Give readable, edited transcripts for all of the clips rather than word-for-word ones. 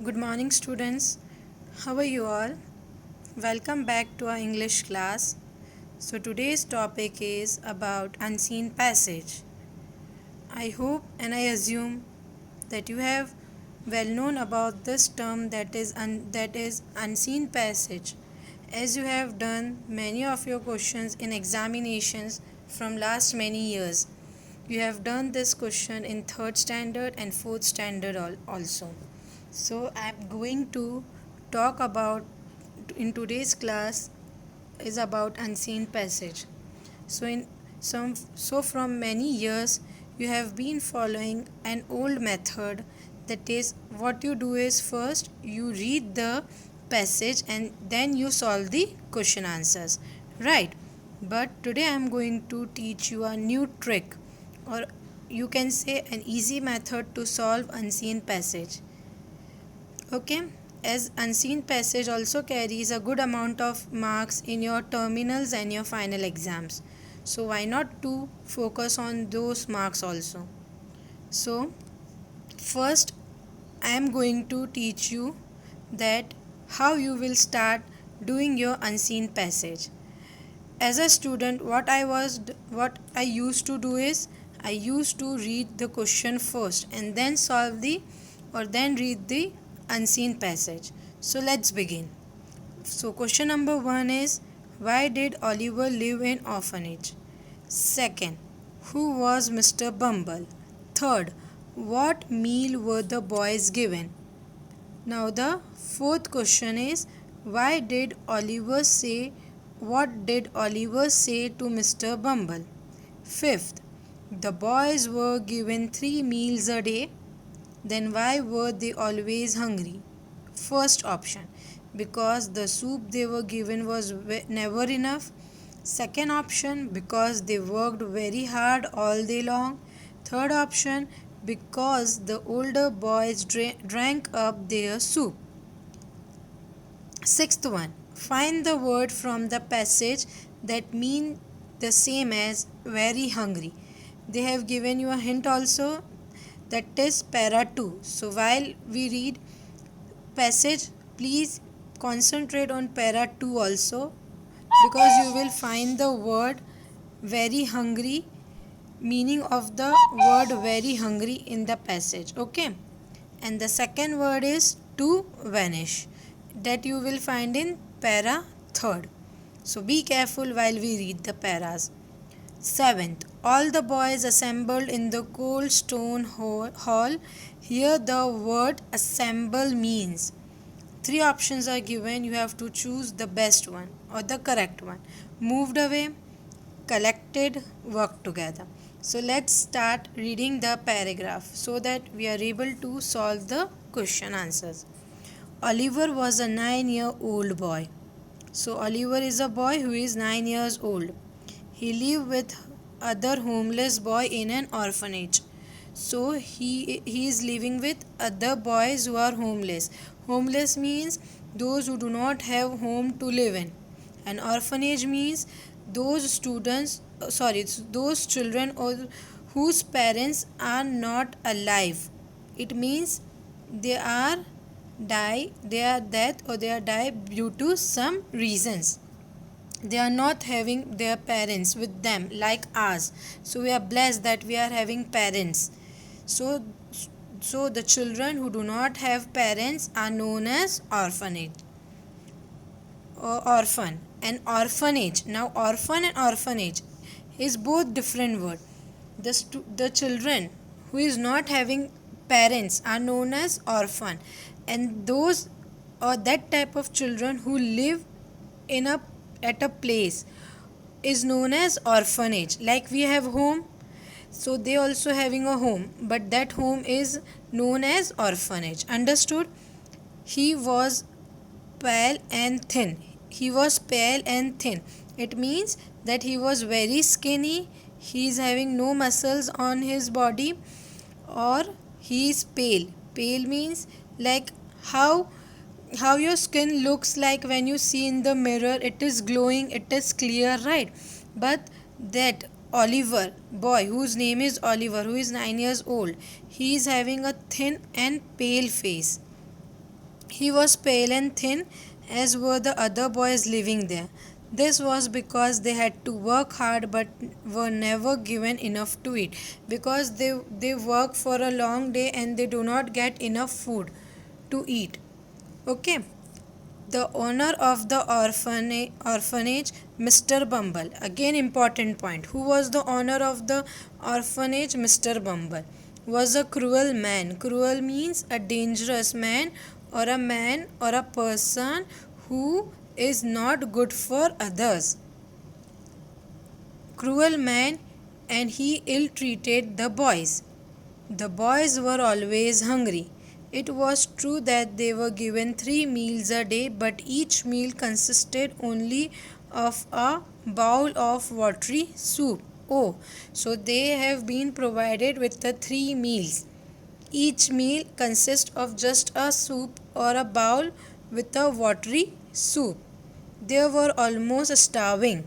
Good morning, students. How are you all? Welcome back to our English class. So, today's topic is about unseen passage. I hope and I assume that you have well known about this term that is unseen passage, as you have done many of your questions in examinations from last many years. You have done this question in 3rd standard and 4th standard also. So I'm going to talk about in today's class is about unseen passage. So from many years you have been following an old method, that is what you do is first you read the passage and then you solve the question answers, right? But today I am going to teach you a new trick, or you can say an easy method to solve unseen passage. Okay, as unseen passage also carries a good amount of marks in your terminals and your final exams. So why not to focus on those marks also? So first I am going to teach you that how you will start doing your unseen passage. As a student, what I used to do is I used to read the question first and then then read the unseen passage. So let's begin. So question number 1 is, why did Oliver live in orphanage? Second, who was Mr. Bumble? Third, what meal were the boys given? Now the fourth question is, what did Oliver say to Mr. Bumble? Fifth, the boys were given 3 meals a day. Then why were they always hungry? First option, because the soup they were given was never enough. Second option, because they worked very hard all day long. Third option, because the older boys drank up their soup. Sixth one, find the word from the passage that mean the same as very hungry. They have given you a hint also, that is para 2. So while we read passage, please concentrate on para 2 also, because you will find the word very hungry, meaning of the word very hungry in the passage. Okay, and the second word is to vanish, that you will find in para 3rd. So be careful while we read the paras. Seventh, all the boys assembled in the cold stone hall. Here the word assemble means. 3 options are given. You have to choose the best one or the correct one. Moved away, collected, worked together. So let's start reading the paragraph so that we are able to solve the question answers. Oliver was a 9-year-old boy. So Oliver is a boy who is 9 years old. He lived with other homeless boy in an orphanage. So he is living with other boys who are homeless. Homeless means those who do not have home to live in. And orphanage means those children whose parents are not alive. It means they are they are dead or they are died due to some reasons. They are not having their parents with them like us. So we are blessed that we are having parents. So the children who do not have parents are known as orphanage or orphan and orphanage. Now orphan and orphanage is both different word. The children who is not having parents are known as orphan, and those or that type of children who live in a at a place is known as orphanage. Like we have home, so they also having a home, but that home is known as orphanage. Understood? He was pale and thin. He was pale and thin. It means that he was very skinny. He is having no muscles on his body, or he is pale. Pale means like how your skin looks like when you see in the mirror. It is glowing, it is clear, right? But that Oliver boy, whose name is Oliver, who is 9 years old, he is having a thin and pale face. He was pale and thin, as were the other boys living there. This was because they had to work hard but were never given enough to eat, because they work for a long day and they do not get enough food to eat. Okay. The owner of the orphanage, Mr. Bumble. Again, important point. Who was the owner of the orphanage? Mr. Bumble. Was a cruel man. Cruel means a dangerous man or a person who is not good for others. Cruel man, and he ill treated the boys. The boys were always hungry. It was true that they were given 3 meals a day, but each meal consisted only of a bowl of watery soup. Oh, so they have been provided with the 3 meals. Each meal consists of just a soup or a bowl with a watery soup. They were almost starving.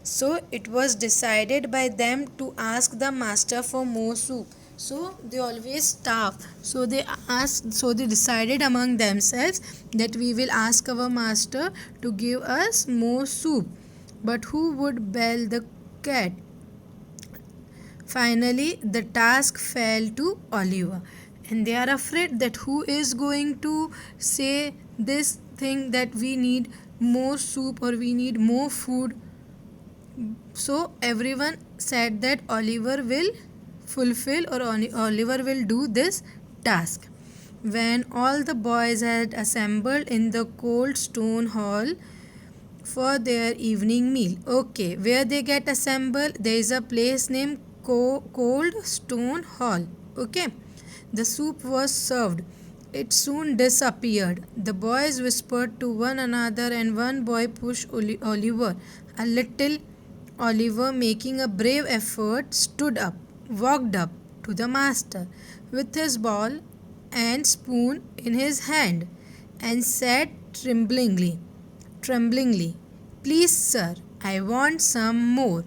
So it was decided by them to ask the master for more soup. So they always starve. So they decided among themselves that we will ask our master to give us more soup. But who would bail the cat? Finally, the task fell to Oliver, and they are afraid that who is going to say this thing that we need more soup or we need more food. So everyone said that Oliver will fulfill or Oliver will do this task. When all the boys had assembled in the cold stone hall for their evening meal. Okay, where they get assembled, there is a place named Cold Stone Hall. Okay, the soup was served. It soon disappeared. The boys whispered to one another, and one boy pushed Oliver a little. Oliver, making a brave effort, stood up, walked up to the master with his bowl and spoon in his hand, and said tremblingly, "Please, sir, I want some more."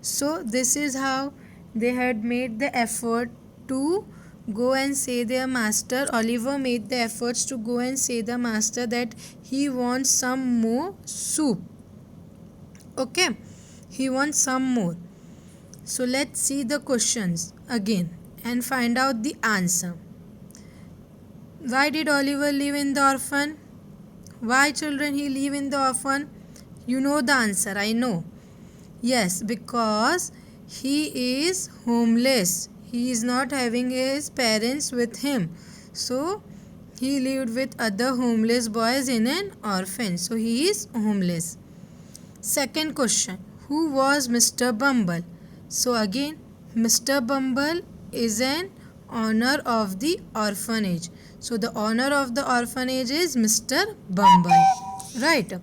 So, this is how they had made the effort to go and say their master. Oliver made the efforts to go and say the master that he wants some more soup. Okay, he wants some more. So let's see the questions again and find out the answer. Why did Oliver live in the orphan? Why, children, he live in the orphan? You know the answer, I know. Yes, because he is homeless. He is not having his parents with him. So he lived with other homeless boys in an orphan. So he is homeless. Second question. Who was Mr. Bumble? So again, Mr. Bumble is an owner of the orphanage. So the owner of the orphanage is Mr. Bumble. Right.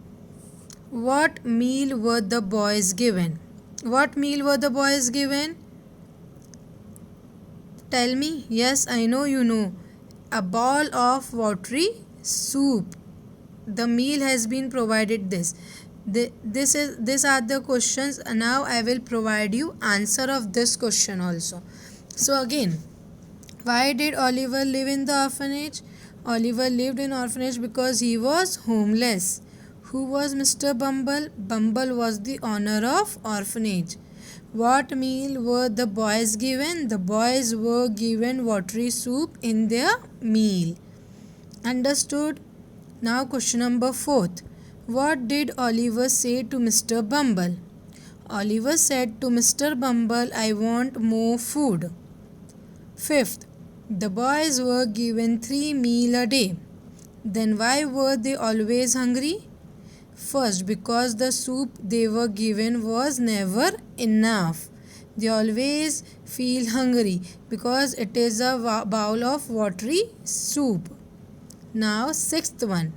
What meal were the boys given? What meal were the boys given? Tell me. Yes, I know you know. A bowl of watery soup. The meal has been provided this. These are the questions. Now I will provide you answer of this question also. So again, why did Oliver live in the orphanage? Oliver lived in orphanage because he was homeless. Who was Mr. Bumble? Bumble was the owner of orphanage. What meal were the boys given? The boys were given watery soup in their meal. Understood? Now question number 4. What did Oliver say to Mr. Bumble? Oliver said to Mr. Bumble, "I want more food." 5th, the boys were given 3 meals a day. Then why were they always hungry? First, because the soup they were given was never enough. They always feel hungry because it is a bowl of watery soup. Now, 6th one.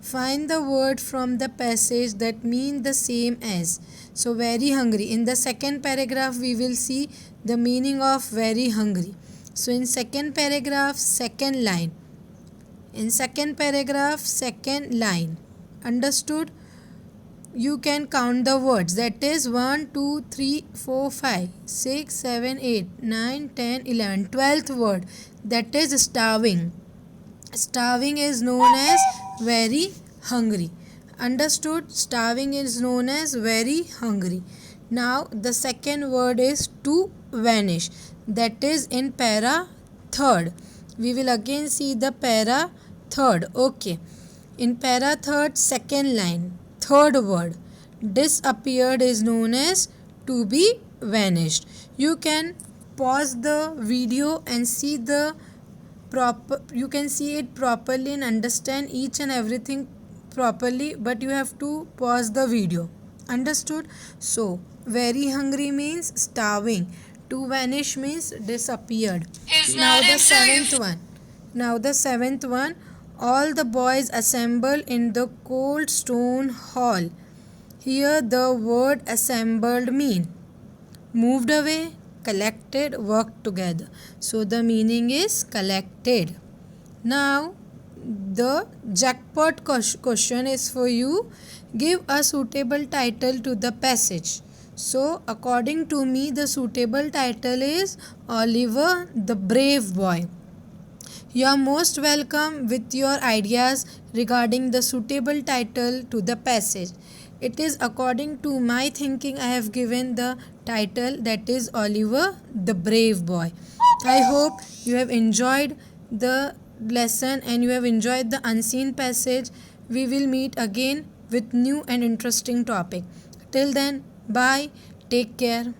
Find the word from the passage that mean the same as. So, very hungry. In the second paragraph, we will see the meaning of very hungry. So, in second paragraph, second line. In second paragraph, second line. Understood? You can count the words. That is 1, 2, 3, 4, 5, 6, 7, 8, 9, 10, 11. 12th word. That is starving. Starving is known as very hungry. Understood? Starving is known as very hungry. Now the second word is to vanish. That is in para third. We will again see the para third. Okay. In para third, second line, third word, disappeared is known as to be vanished. You can pause the video and see the you can see it properly and understand each and everything properly, but you have to pause the video. Understood? So very hungry means starving, to vanish means disappeared. Now the seventh one, all the boys assemble in the cold stone hall. Here the word assembled mean moved away, collected, worked together. So the meaning is collected. Now the jackpot question is for you. Give a suitable title to the passage. So according to me, the suitable title is Oliver the Brave Boy. You are most welcome with your ideas regarding the suitable title to the passage. It is according to my thinking I have given the title, that is Oliver the Brave Boy. I hope you have enjoyed the lesson and you have enjoyed the unseen passage. We will meet again with new and interesting topic. Till then, bye. Take care.